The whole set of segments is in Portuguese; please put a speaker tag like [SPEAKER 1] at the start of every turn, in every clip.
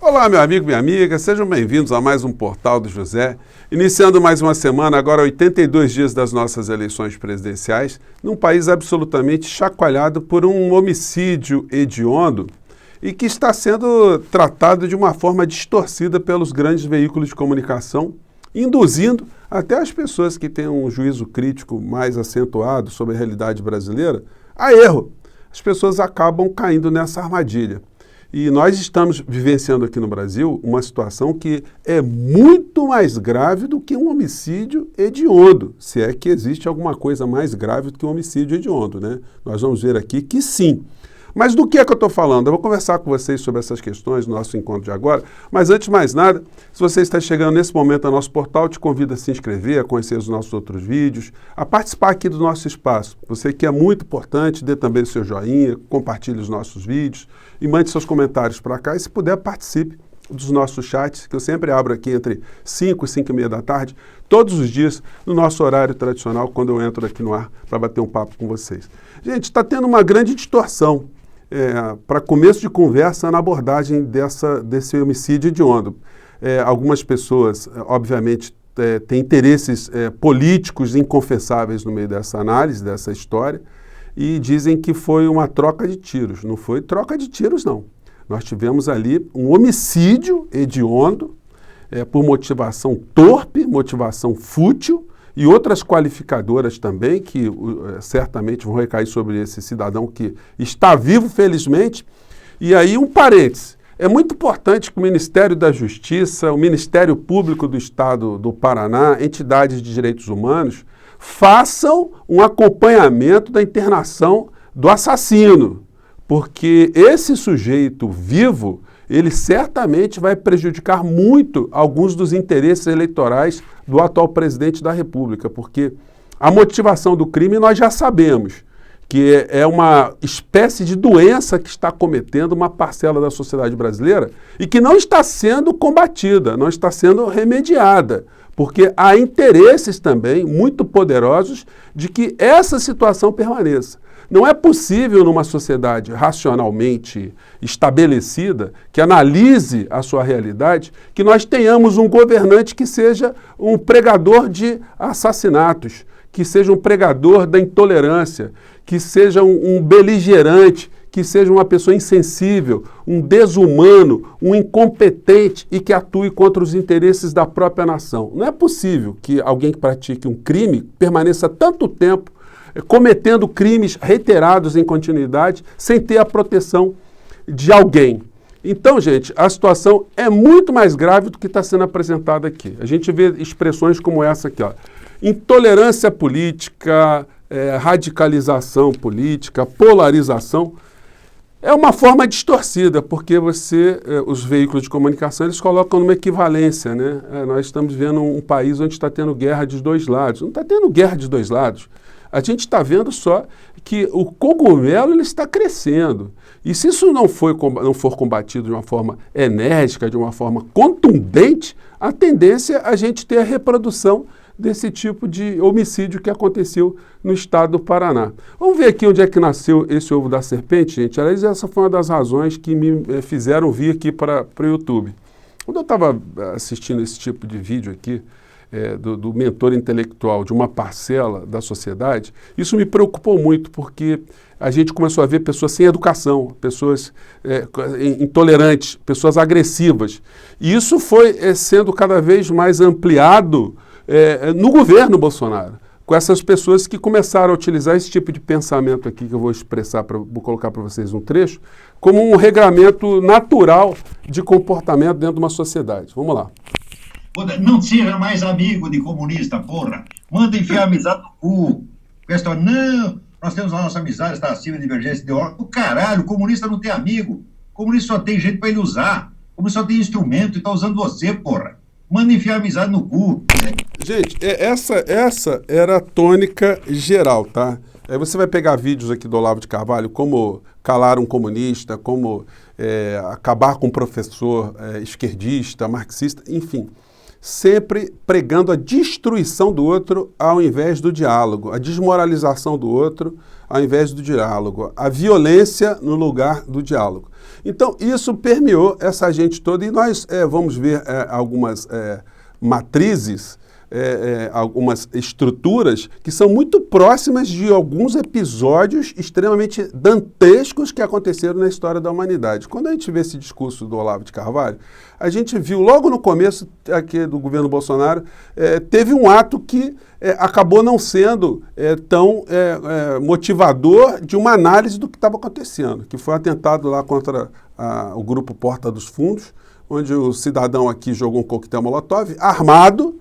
[SPEAKER 1] Olá, meu amigo, minha amiga, sejam bem-vindos a mais um Portal do José. Iniciando mais uma semana, agora 82 dias das nossas eleições presidenciais, num país absolutamente chacoalhado por um homicídio hediondo e que está sendo tratado de uma forma distorcida pelos grandes veículos de comunicação, induzindo até as pessoas que têm um juízo crítico mais acentuado sobre a realidade brasileira a erro. As pessoas acabam caindo nessa armadilha. E nós estamos vivenciando aqui no Brasil uma situação que é muito mais grave do que um homicídio hediondo, se é que existe alguma coisa mais grave do que um homicídio hediondo, né? Nós vamos ver aqui que sim. Mas do que é que eu estou falando? Eu vou conversar com vocês sobre essas questões no nosso encontro de agora, mas antes de mais nada, se você está chegando nesse momento ao nosso portal, te convido a se inscrever, a conhecer os nossos outros vídeos, a participar aqui do nosso espaço. Você que é muito importante, dê também o seu joinha, compartilhe os nossos vídeos e mande seus comentários para cá e, se puder, participe dos nossos chats, que eu sempre abro aqui entre 5 e 5 e meia da tarde, todos os dias, no nosso horário tradicional, quando eu entro aqui no ar para bater um papo com vocês. Gente, está tendo uma grande distorção para começo de conversa na abordagem desse homicídio hediondo. Algumas pessoas, obviamente, têm interesses políticos inconfessáveis no meio dessa análise, dessa história, e dizem que foi uma troca de tiros. Não foi troca de tiros, não. Nós tivemos ali um homicídio hediondo por motivação torpe, motivação fútil, e outras qualificadoras também, que certamente vão recair sobre esse cidadão que está vivo, felizmente. E aí, um parêntese. É muito importante que o Ministério da Justiça, o Ministério Público do Estado do Paraná, entidades de direitos humanos, façam um acompanhamento da internação do assassino, porque esse sujeito vivo, ele certamente vai prejudicar muito alguns dos interesses eleitorais do atual presidente da República, porque a motivação do crime nós já sabemos, que é uma espécie de doença que está cometendo uma parcela da sociedade brasileira e que não está sendo combatida, não está sendo remediada, porque há interesses também muito poderosos de que essa situação permaneça. Não é possível numa sociedade racionalmente estabelecida, que analise a sua realidade, que nós tenhamos um governante que seja um pregador de assassinatos, que seja um pregador da intolerância, que seja um beligerante, que seja uma pessoa insensível, um desumano, um incompetente e que atue contra os interesses da própria nação. Não é possível que alguém que pratique um crime permaneça tanto tempo cometendo crimes reiterados em continuidade, sem ter a proteção de alguém. Então, gente, a situação é muito mais grave do que está sendo apresentada aqui. A gente vê expressões como essa aqui, ó. Intolerância política, radicalização política, polarização. É uma forma distorcida, porque os veículos de comunicação, eles colocam numa equivalência, né? Nós estamos vendo um país onde está tendo guerra dos dois lados. Não está tendo guerra dos dois lados. A gente está vendo só que o cogumelo ele está crescendo. E se isso não for combatido de uma forma enérgica, de uma forma contundente, a tendência é a gente ter a reprodução desse tipo de homicídio que aconteceu no estado do Paraná. Vamos ver aqui onde é que nasceu esse ovo da serpente, gente. Aliás, essa foi uma das razões que me fizeram vir aqui para o YouTube. Quando eu estava assistindo esse tipo de vídeo aqui, do mentor intelectual de uma parcela da sociedade, isso me preocupou muito, porque a gente começou a ver pessoas sem educação, pessoas intolerantes, pessoas agressivas. E isso foi sendo cada vez mais ampliado no governo Bolsonaro, com essas pessoas que começaram a utilizar esse tipo de pensamento aqui, que eu vou vou colocar para vocês um trecho, como um regramento natural de comportamento dentro de uma sociedade. Vamos lá.
[SPEAKER 2] Não seja mais amigo de comunista, porra. Manda enfiar amizade no cu. Questão, não, nós temos a nossa amizade, está acima de divergência ideológica. Caralho, o comunista não tem amigo. O comunista só tem jeito para ele usar. O comunista só tem instrumento e está usando você, porra. Manda enfiar amizade no cu.
[SPEAKER 1] Gente, essa era a tônica geral, tá? Aí você vai pegar vídeos aqui do Olavo de Carvalho, como calar um comunista, como acabar com um professor esquerdista, marxista, enfim. sempre pregando a destruição do outro ao invés do diálogo, a desmoralização do outro ao invés do diálogo, a violência no lugar do diálogo. Então, isso permeou essa gente toda e nós vamos ver algumas matrizes, algumas estruturas que são muito próximas de alguns episódios extremamente dantescos que aconteceram na história da humanidade. Quando a gente vê esse discurso do Olavo de Carvalho, a gente viu logo no começo aqui do governo Bolsonaro, teve um ato que acabou não sendo tão motivador de uma análise do que estava acontecendo, que foi um atentado lá contra o grupo Porta dos Fundos, onde o cidadão aqui jogou um coquetel molotov armado,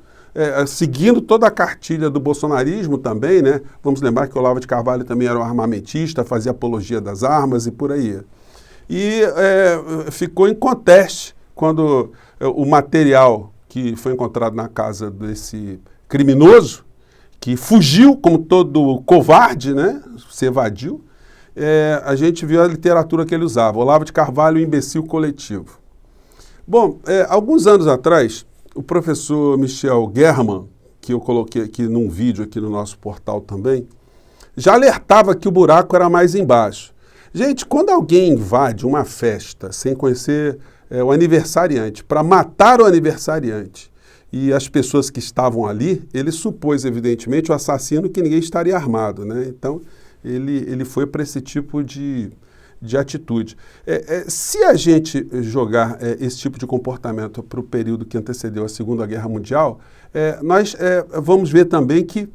[SPEAKER 1] seguindo toda a cartilha do bolsonarismo também, né? Vamos lembrar que o Olavo de Carvalho também era um armamentista, fazia apologia das armas e por aí. E ficou em conteste quando o material que foi encontrado na casa desse criminoso, que fugiu como todo covarde, né? Se evadiu, a gente viu a literatura que ele usava, Olavo de Carvalho, o imbecil coletivo. Bom, alguns anos atrás, o professor Michel German, que eu coloquei aqui num vídeo aqui no nosso portal também, já alertava que o buraco era mais embaixo. Gente, quando alguém invade uma festa sem conhecer o aniversariante, para matar o aniversariante e as pessoas que estavam ali, ele supôs, evidentemente, o assassino que ninguém estaria armado, né? Então, ele foi para esse tipo de atitude. Se a gente jogar esse tipo de comportamento para o período que antecedeu a Segunda Guerra Mundial, nós vamos ver também que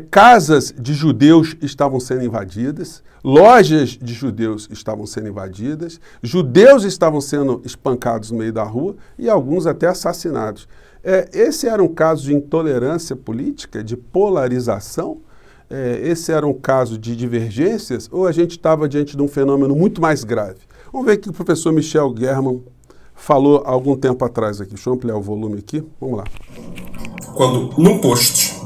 [SPEAKER 1] casas de judeus estavam sendo invadidas, lojas de judeus estavam sendo invadidas, judeus estavam sendo espancados no meio da rua e alguns até assassinados. Esse era um caso de intolerância política, de polarização? Esse era um caso de divergências ou a gente estava diante de um fenômeno muito mais grave? Vamos ver o que o professor Michel German falou há algum tempo atrás aqui. Deixa eu ampliar o volume aqui. Vamos lá.
[SPEAKER 3] Quando, num post,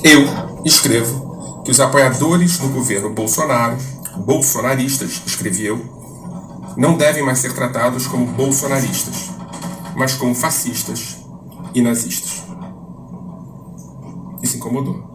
[SPEAKER 3] eu escrevo que os apoiadores do governo Bolsonaro, bolsonaristas, escrevi eu, não devem mais ser tratados como bolsonaristas, mas como fascistas e nazistas. Isso incomodou.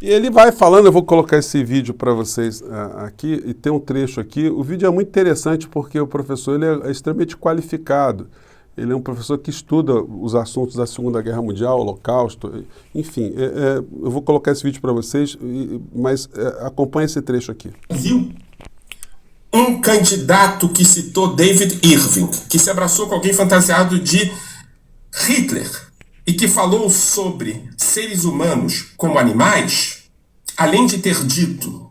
[SPEAKER 1] E ele vai falando, eu vou colocar esse vídeo para vocês aqui, e tem um trecho aqui. O vídeo é muito interessante porque o professor ele é extremamente qualificado. Ele é um professor que estuda os assuntos da Segunda Guerra Mundial, Holocausto, enfim. Eu vou colocar esse vídeo para vocês, mas acompanhe esse trecho aqui.
[SPEAKER 3] Viu? Um candidato que citou David Irving, que se abraçou com alguém fantasiado de Hitler, e que falou sobre seres humanos como animais, além de ter dito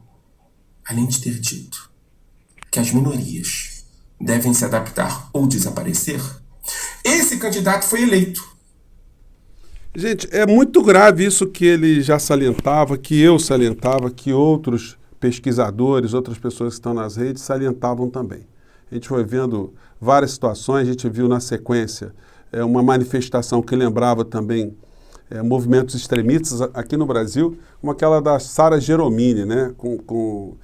[SPEAKER 3] que as minorias devem se adaptar ou desaparecer, esse candidato foi eleito.
[SPEAKER 1] Gente, é muito grave isso que ele já salientava, que eu salientava, que outros pesquisadores, outras pessoas que estão nas redes salientavam também. A gente foi vendo várias situações, a gente viu na sequência uma manifestação que lembrava também movimentos extremistas aqui no Brasil, como aquela da Sara Geromini, né? com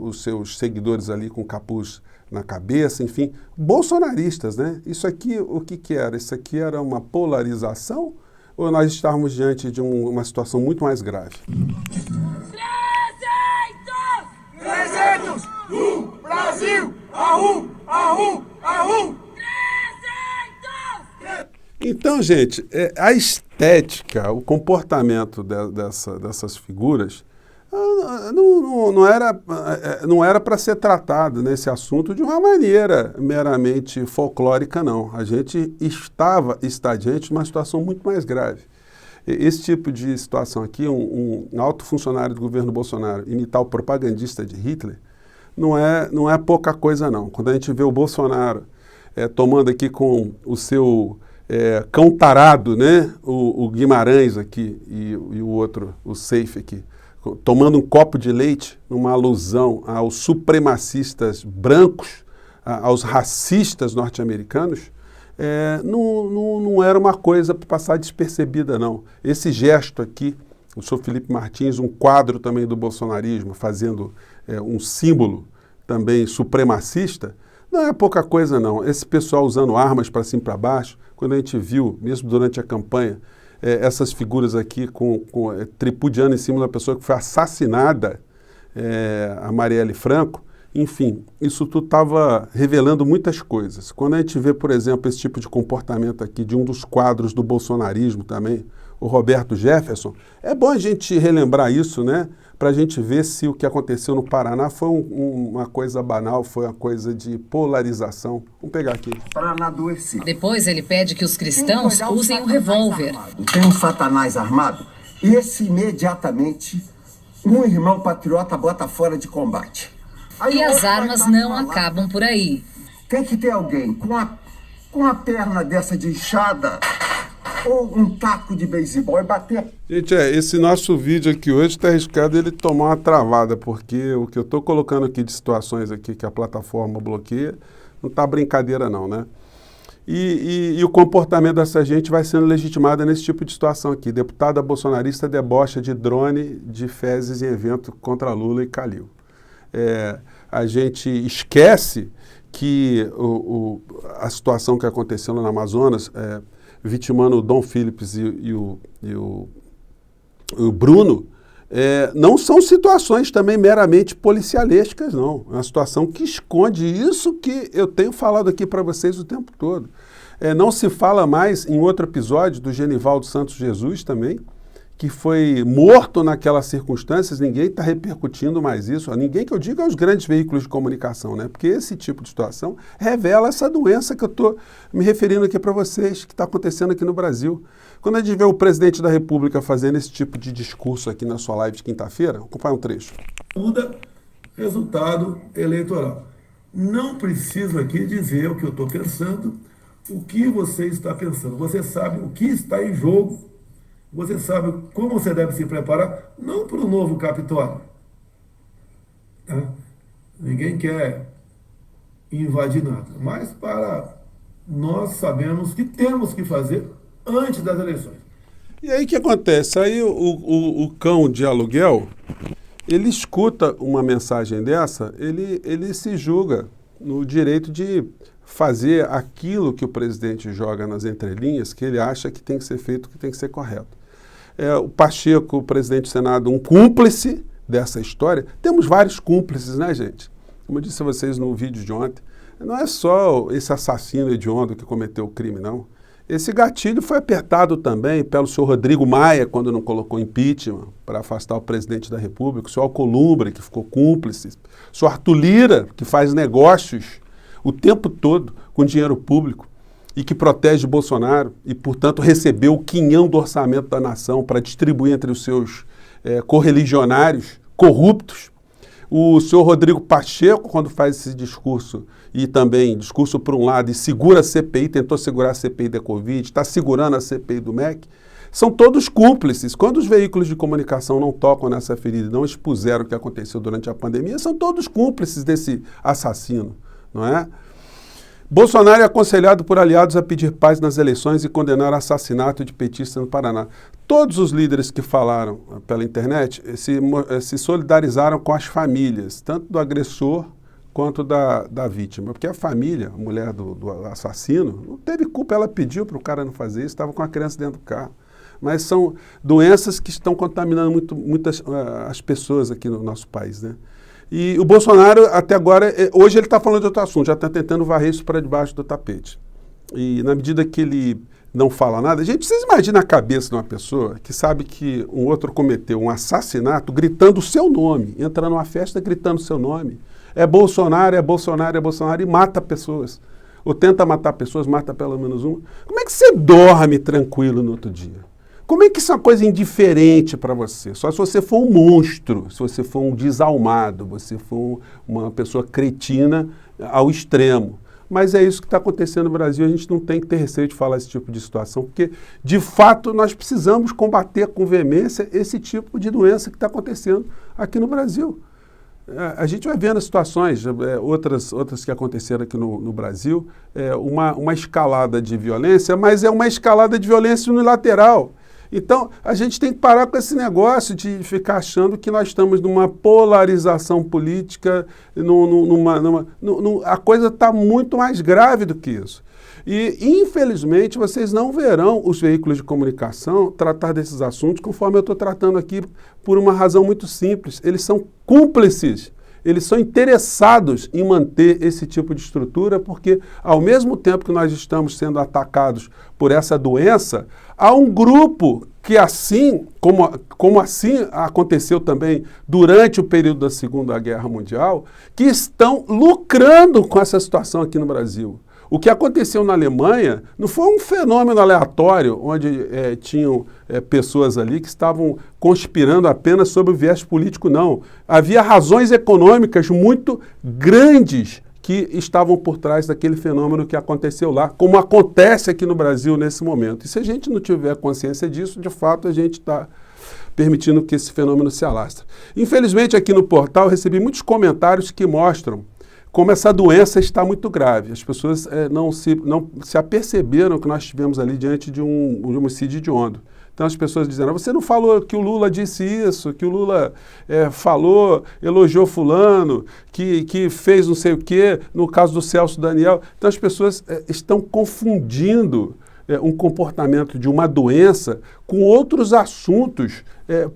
[SPEAKER 1] os seus seguidores ali com capuz na cabeça, enfim, bolsonaristas, né? Isso aqui, o que era? Isso aqui era uma polarização ou nós estávamos diante de uma situação muito mais grave?
[SPEAKER 4] 300 do Brasil! Arrum!
[SPEAKER 1] Então, gente, a estética, o comportamento dessas figuras não era para ser tratado nesse assunto de uma maneira meramente folclórica, não. A gente está diante de uma situação muito mais grave. Esse tipo de situação aqui, um alto funcionário do governo Bolsonaro imitar o propagandista de Hitler, não é pouca coisa, não. Quando a gente vê o Bolsonaro tomando aqui com o seu cão tarado, né? O Guimarães aqui e o outro, o Seif aqui, tomando um copo de leite, numa alusão aos supremacistas brancos, aos racistas norte-americanos, não era uma coisa para passar despercebida, não. Esse gesto aqui, o senhor Felipe Martins, um quadro também do bolsonarismo, fazendo um símbolo também supremacista, Não é pouca coisa, não. Esse pessoal usando armas para cima e para baixo, quando a gente viu, mesmo durante a campanha, essas figuras aqui tripudiando em cima da pessoa que foi assassinada, a Marielle Franco, enfim, isso tudo estava revelando muitas coisas. Quando a gente vê, por exemplo, esse tipo de comportamento aqui de um dos quadros do bolsonarismo também, o Roberto Jefferson, é bom a gente relembrar isso, né? Para a gente ver se o que aconteceu no Paraná foi uma coisa banal, foi uma coisa de polarização. Vamos pegar aqui.
[SPEAKER 5] Para não adoecer.
[SPEAKER 6] Depois ele pede que os cristãos usem um revólver.
[SPEAKER 5] Tem um satanás armado, esse imediatamente um irmão patriota bota fora de combate. Aí
[SPEAKER 6] e as armas não acabam por aí.
[SPEAKER 5] Tem que ter alguém com a perna dessa de enxada ou um taco de beisebol e bater.
[SPEAKER 1] Gente, esse nosso vídeo aqui hoje está arriscado ele tomar uma travada, porque o que eu estou colocando aqui de situações aqui que a plataforma bloqueia, não está brincadeira não, né? E o comportamento dessa gente vai sendo legitimado nesse tipo de situação aqui. Deputada bolsonarista debocha de drone de fezes em evento contra Lula e Calil. A gente esquece que a situação que aconteceu no Amazonas, vitimando o Dom Phillips e o Bruno, não são situações também meramente policialescas, não. É uma situação que esconde isso que eu tenho falado aqui para vocês o tempo todo. Não se fala mais em outro episódio do Genivaldo Santos Jesus também, que foi morto naquelas circunstâncias, ninguém está repercutindo mais isso. Ninguém que eu digo é os grandes veículos de comunicação, né? Porque esse tipo de situação revela essa doença que eu estou me referindo aqui para vocês, que está acontecendo aqui no Brasil. Quando a gente vê o presidente da República fazendo esse tipo de discurso aqui na sua live de quinta-feira, acompanha um trecho.
[SPEAKER 7] Muda resultado eleitoral. Não preciso aqui dizer o que eu estou pensando, o que você está pensando. Você sabe o que está em jogo. Você sabe como você deve se preparar, não para o novo Capitólio. Ninguém quer invadir nada, mas para nós sabemos que temos que fazer antes das eleições.
[SPEAKER 1] E aí o que acontece? Aí o cão de aluguel, ele escuta uma mensagem dessa, ele se julga no direito de fazer aquilo que o presidente joga nas entrelinhas, que ele acha que tem que ser feito, que tem que ser correto. O Pacheco, o presidente do Senado, um cúmplice dessa história. Temos vários cúmplices, né, gente? Como eu disse a vocês no vídeo de ontem, não é só esse assassino hediondo que cometeu o crime, não. Esse gatilho foi apertado também pelo senhor Rodrigo Maia, quando não colocou impeachment para afastar o presidente da República, o senhor Alcolumbre, que ficou cúmplice, o senhor Arthur Lira, que faz negócios o tempo todo com dinheiro público, e que protege Bolsonaro e, portanto, recebeu o quinhão do orçamento da nação para distribuir entre os seus correligionários corruptos. O senhor Rodrigo Pacheco, quando faz esse discurso, e também discurso por um lado, e segura a CPI, tentou segurar a CPI da Covid, está segurando a CPI do MEC, são todos cúmplices. Quando os veículos de comunicação não tocam nessa ferida e não expuseram o que aconteceu durante a pandemia, são todos cúmplices desse assassino, não é? Bolsonaro é aconselhado por aliados a pedir paz nas eleições e condenar o assassinato de petista no Paraná. Todos os líderes que falaram pela internet se solidarizaram com as famílias, tanto do agressor quanto da vítima. Porque a família, a mulher do assassino, não teve culpa, ela pediu para o cara não fazer isso, estava com a criança dentro do carro. Mas são doenças que estão contaminando muitas as pessoas aqui no nosso país, né? E o Bolsonaro, até agora, hoje ele está falando de outro assunto, já está tentando varrer isso para debaixo do tapete. E na medida que ele não fala nada, gente, vocês imaginam a cabeça de uma pessoa que sabe que um outro cometeu um assassinato gritando o seu nome, entra numa festa gritando o seu nome. É Bolsonaro, é Bolsonaro, é Bolsonaro, e mata pessoas. Ou tenta matar pessoas, mata pelo menos uma. Como é que você dorme tranquilo no outro dia? Como é que isso é uma coisa indiferente para você? Só se você for um monstro, se você for um desalmado, você for uma pessoa cretina ao extremo. Mas é isso que está acontecendo no Brasil, a gente não tem que ter receio de falar esse tipo de situação, porque, de fato, nós precisamos combater com veemência esse tipo de doença que está acontecendo aqui no Brasil. A gente vai vendo situações, outras que aconteceram aqui no Brasil, uma escalada de violência, mas é uma escalada de violência unilateral. Então, a gente tem que parar com esse negócio de ficar achando que nós estamos numa polarização política, a coisa está muito mais grave do que isso. E, infelizmente, vocês não verão os veículos de comunicação tratar desses assuntos conforme eu estou tratando aqui, por uma razão muito simples. Eles são cúmplices, eles são interessados em manter esse tipo de estrutura, porque, ao mesmo tempo que nós estamos sendo atacados por essa doença, há um grupo que, assim, como assim aconteceu também durante o período da Segunda Guerra Mundial, que estão lucrando com essa situação aqui no Brasil. O que aconteceu na Alemanha não foi um fenômeno aleatório, onde tinham pessoas ali que estavam conspirando apenas sobre o viés político, não. Havia razões econômicas muito grandes que estavam por trás daquele fenômeno que aconteceu lá, como acontece aqui no Brasil nesse momento. E se a gente não tiver consciência disso, de fato a gente está permitindo que esse fenômeno se alastre. Infelizmente, aqui no portal, eu recebi muitos comentários que mostram como essa doença está muito grave. As pessoas não se aperceberam que nós estivemos ali diante de um homicídio hediondo. Então as pessoas dizendo, você não falou que o Lula disse isso, que o Lula falou, elogiou fulano, que fez não sei o quê, no caso do Celso Daniel. Então as pessoas estão confundindo um comportamento de uma doença com outros assuntos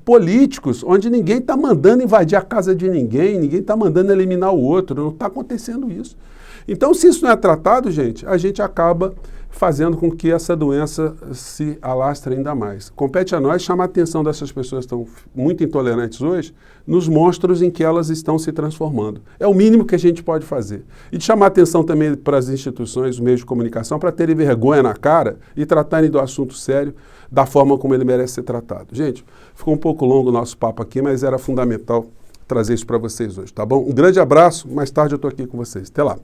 [SPEAKER 1] políticos, onde ninguém está mandando invadir a casa de ninguém está mandando eliminar o outro, não está acontecendo isso. Então, se isso não é tratado, a gente acaba fazendo com que essa doença se alastre ainda mais. Compete a nós chamar a atenção dessas pessoas que estão muito intolerantes hoje nos monstros em que elas estão se transformando. É o mínimo que a gente pode fazer. E de chamar a atenção também para as instituições, os meios de comunicação, para terem vergonha na cara e tratarem do assunto sério da forma como ele merece ser tratado. Gente, ficou um pouco longo o nosso papo aqui, mas era fundamental trazer isso para vocês hoje, tá bom? Um grande abraço, mais tarde eu estou aqui com vocês. Até lá.